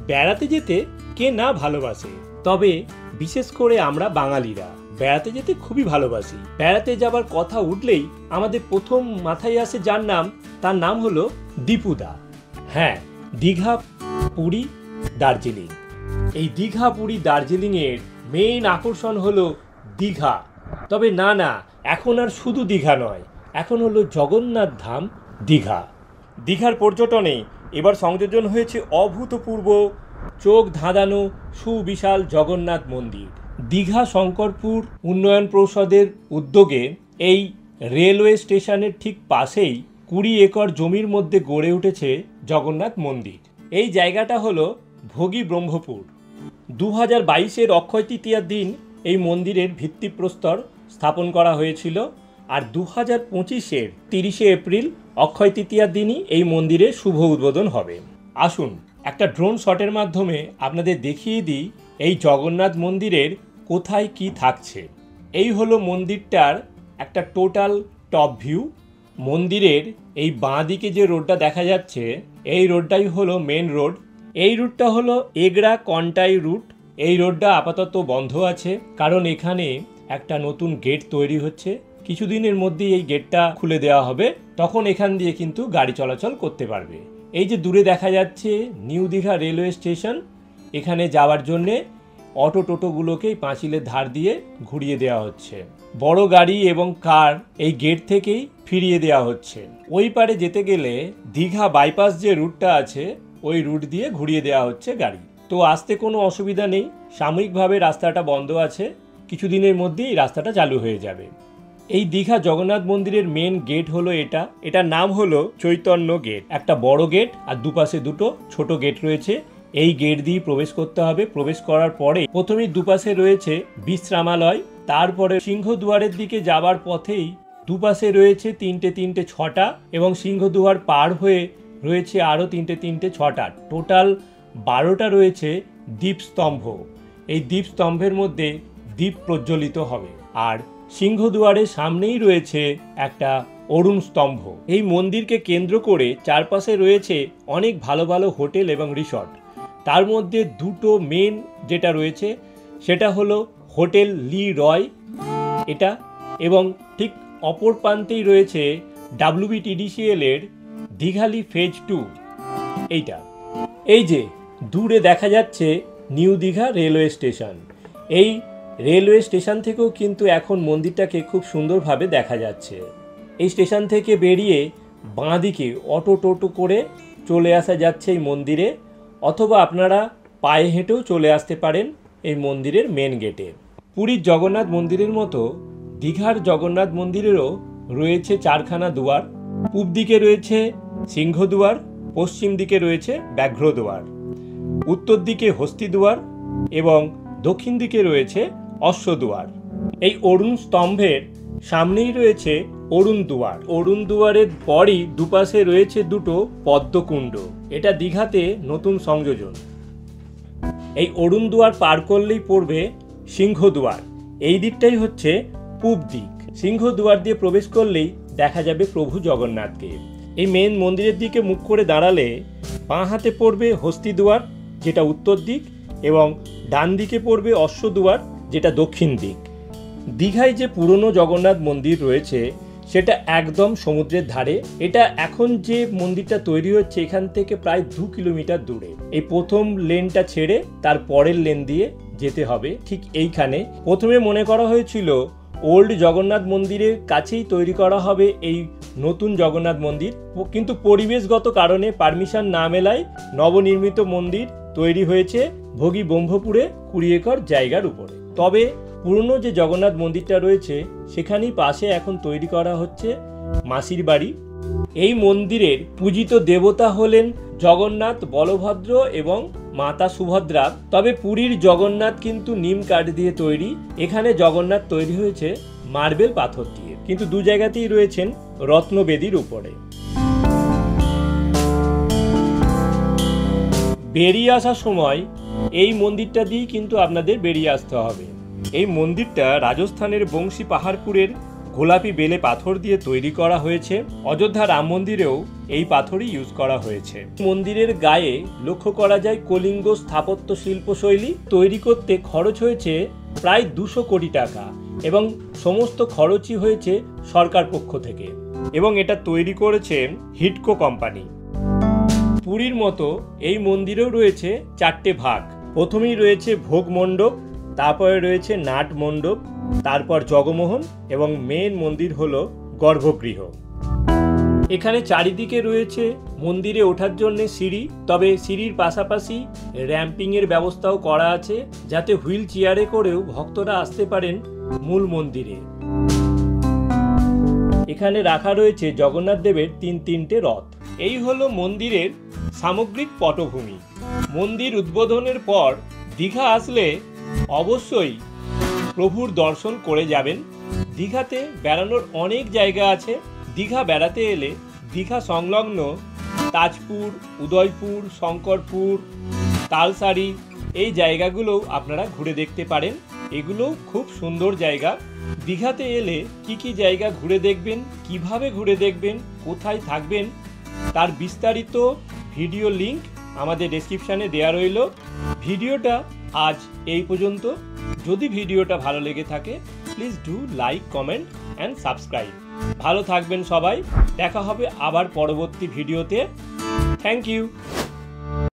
বেড়াতে যেতে কে না ভালোবাসে, তবে বিশেষ করে আমরা বাঙালিরা বেড়াতে যেতে খুবই ভালোবাসি। বেড়াতে যাবার কথা উঠলেই আমাদের প্রথম মাথায় আসে যার নাম, তার নাম হলো দীপুদা। হ্যাঁ, দীঘা, পুরী, দার্জিলিং। এই দীঘা, পুরী, দার্জিলিংয়ের মেইন আকর্ষণ হলো দীঘা। তবে না, এখন আর শুধু দীঘা নয়, এখন হলো জগন্নাথ ধাম দীঘা। দীঘার পর্যটনে এবার সংযোজন হয়েছে অভূতপূর্ব, চোখ ধাঁধানো সুবিশাল জগন্নাথ মন্দির। দীঘা শঙ্করপুর উন্নয়ন পরিষদের উদ্যোগে এই রেলওয়ে স্টেশনের ঠিক পাশেই 20 একর জমির মধ্যে গড়ে উঠেছে জগন্নাথ মন্দির। এই জায়গাটা হলো ভোগী ব্রহ্মপুর। 2022-এর অক্ষয় তৃতীয়ার দিন এই মন্দিরের ভিত্তিপ্রস্তর স্থাপন করা হয়েছিল, আর 2025-এর 30শে এপ্রিল অক্ষয় তৃতীয়ার দিনই এই মন্দিরের শুভ উদ্বোধন হবে। আসুন একটা ড্রোন শটের মাধ্যমে আপনাদের দেখিয়ে দিই এই জগন্নাথ মন্দিরের কোথায় কি থাকছে। এই হলো মন্দিরটার একটা টোটাল টপ ভিউ। মন্দিরের এই বাঁ দিকে যে রোডটা দেখা যাচ্ছে, এই রোডটাই হলো মেন রোড। এই রুটটা হলো এগরা কন্টাই রুট। এই রোডটা আপাতত বন্ধ আছে, কারণ এখানে একটা নতুন গেট তৈরি হচ্ছে। কিছুদিনের মধ্যেই এই গেটটা খুলে দেওয়া হবে, তখন এখান দিয়ে কিন্তু গাড়ি চলাচল করতে পারবে। এই যে দূরে দেখা যাচ্ছে নিউ দীঘা রেলওয়ে স্টেশন, এখানে যাওয়ার জন্যে অটো টোটোগুলোকেই পাঁচিলের ধার দিয়ে ঘুরিয়ে দেওয়া হচ্ছে। বড় গাড়ি এবং কার এই গেট থেকেই ফিরিয়ে দেওয়া হচ্ছে। ওই পারে যেতে গেলে দীঘা বাইপাস যে রুটটা আছে, ওই রুট দিয়ে ঘুরিয়ে দেওয়া হচ্ছে গাড়ি। তো আসতে কোনো অসুবিধা নেই, সাময়িকভাবে রাস্তাটা বন্ধ আছে, কিছুদিনের মধ্যেই রাস্তাটা চালু হয়ে যাবে। এই দীঘা জগন্নাথ মন্দিরের মেন গেট হলো এটার নাম হলো চৈতন্য গেট। একটা বড় গেট আর দুপাশে দুটো ছোট গেট রয়েছে। এই গেট দিয়ে প্রবেশ করতে হবে। প্রবেশ করার পরে প্রথমেই দুপাশে রয়েছে বিশ্রামালয়, তারপরে সিংহদুয়ারের দিকে যাবার পথেই দুপাশে রয়েছে তিনটে ছটা, এবং সিংহদুয়ার পার হয়ে রয়েছে আরও তিনটে ছটা, টোটাল 12টা রয়েছে দীপস্তম্ভ। এই দীপস্তম্ভের মধ্যে দীপ প্রজ্বলিত হবে। আর সিংহদুয়ারের সামনেই রয়েছে একটা অরুণ স্তম্ভ। এই মন্দিরকে কেন্দ্র করে চারপাশে রয়েছে অনেক ভালো ভালো হোটেল এবং রিসর্ট। তার মধ্যে দুটো মেন যেটা রয়েছে সেটা হলো হোটেল লি রয় এটা, এবং ঠিক অপর প্রান্তেই রয়েছে WBTDCL এর দীঘালি ফেজ 2 এইটা। এই যে দূরে দেখা যাচ্ছে নিউ দীঘা রেলওয়ে স্টেশন। এই রেলওয়ে স্টেশন থেকেও কিন্তু এখন মন্দিরটাকে খুব সুন্দরভাবে দেখা যাচ্ছে। এই স্টেশন থেকে বেরিয়ে বাঁ দিকে অটো টোটো করে চলে আসা যাচ্ছে এই মন্দিরে, অথবা আপনারা পায়ে হেঁটেও চলে আসতে পারেন এই মন্দিরের মেন গেটে। পুরীর জগন্নাথ মন্দিরের মতো দীঘার জগন্নাথ মন্দিরেরও রয়েছে 4খানা দুয়ার। পূব দিকে রয়েছে সিংহদুয়ার, পশ্চিম দিকে রয়েছে ব্যাঘ্রদুয়ার, উত্তর দিকে হস্তিদুয়ার এবং দক্ষিণ দিকে রয়েছে অশ্বদুয়ার। এই অরুণ স্তম্ভের সামনেই রয়েছে অরুণ দুয়ার। অরুণ দুয়ারের পরই দুপাশে রয়েছে দুটো পদ্মকুণ্ড। এটা দীঘাতে নতুন সংযোজন। এই অরুণ দুয়ার পার করলেই পড়বে সিংহদুয়ার। এই দিকটাই হচ্ছে পূব দিক। সিংহদুয়ার দিয়ে প্রবেশ করলেই দেখা যাবে প্রভু জগন্নাথকে। এই মেন মন্দিরের দিকে মুখ করে দাঁড়ালে বাঁ হাতে পড়বে হস্তিদুয়ার, যেটা উত্তর দিক, এবং ডান দিকে পড়বে অশ্বদুয়ার, যেটা দক্ষিণ দিক। দীঘায় যে পুরনো জগন্নাথ মন্দির রয়েছে সেটা একদম সমুদ্রের ধারে। এটা এখন যে মন্দিরটা তৈরি হচ্ছে এখান থেকে প্রায় 2 কিলোমিটার দূরে। এই প্রথম লেনটা ছেড়ে তার পরের লেন দিয়ে যেতে হবে। ঠিক এইখানে প্রথমে মনে করা হয়েছিল ওল্ড জগন্নাথ মন্দিরের কাছেই তৈরি করা হবে এই নতুন জগন্নাথ মন্দির, কিন্তু পরিবেশগত কারণে পারমিশন না মেলায় নবনির্মিত মন্দির তৈরি হয়েছে ভোগী ব্রহ্মপুরে 20 একর জায়গার উপরে। তবে পুরনো যে জগন্নাথ মন্দিরটা রয়েছে সেখানেই পাশে এখন তৈরি করা হচ্ছে মাসির বাড়ি। এই মন্দিরের পূজিত দেবতা হলেন জগন্নাথ, বলভদ্র এবং মাতা সুভদ্রা। তবে পুরীর জগন্নাথ কিন্তু নিম কাঠ দিয়ে তৈরি, এখানে জগন্নাথ তৈরি হয়েছে মার্বেল পাথর দিয়ে, কিন্তু দু জায়গাতেই রয়েছেন রত্নবেদির উপরে। বেরিয়ে আসার সময় এই মন্দিরটা দিয়েই কিন্তু আপনাদের বেরিয়ে আসতে হবে। এই মন্দিরটা রাজস্থানের বংশী পাহাড়পুরের গোলাপি বেলে পাথর দিয়ে তৈরি করা হয়েছে। অযোধ্যা রাম মন্দিরেও এই পাথরই ইউজ করা হয়েছে। মন্দিরের গায়ে লক্ষ্য করা যায় কলিঙ্গ স্থাপত্য শিল্পশৈলী। তৈরি করতে খরচ হয়েছে প্রায় 200 কোটি টাকা এবং সমস্ত খরচই হয়েছে সরকার পক্ষ থেকে, এবং এটা তৈরি করেছে হিডকো কোম্পানি। পুরীর মতো এই মন্দিরেও রয়েছে 4টে ভাগ। প্রথমেই রয়েছে ভোগ মণ্ডপ, তারপরে রয়েছে নাট মণ্ডপ, তারপর জগমোহন এবং মেন মন্দির হলো গর্ভগৃহ। এখানে চারিদিকে রয়েছে মন্দিরে ওঠার জন্য সিঁড়ি, তবে সিঁড়ির পাশাপাশি র্যাম্পিংয়ের ব্যবস্থাও করা আছে, যাতে হুইল চেয়ারে করেও ভক্তরা আসতে পারেন মূল মন্দিরে। এখানে রাখা রয়েছে জগন্নাথ দেবের 3টে রথ। এই হলো মন্দিরের সামগ্রিক পটভূমি। মন্দির উদ্বোধনের পর দীঘা আসলে অবশ্যই প্রভুর দর্শন করে যাবেন। দীঘাতে বেড়ানোর অনেক জায়গা আছে। দীঘা বেড়াতে এলে দীঘা সংলগ্ন তাজপুর, উদয়পুর, শঙ্করপুর, তালসারি এই জায়গাগুলোও আপনারা ঘুরে দেখতে পারেন। এগুলো খুব সুন্দর জায়গা। দীঘাতে এলে কি কি জায়গা ঘুরে দেখবেন, কিভাবে ঘুরে দেখবেন, কোথায় থাকবেন, তার বিস্তারিত ভিডিও লিংক আমাদের ডেসক্রিপশানে দেওয়া রইল। ভিডিওটা আজ এই পর্যন্ত। যদি ভিডিওটা ভালো লেগে থাকে please do like, comment and subscribe. ভালো থাকবেন সবাই। দেখা হবে আবার পরবর্তী ভিডিওতে। Thank you.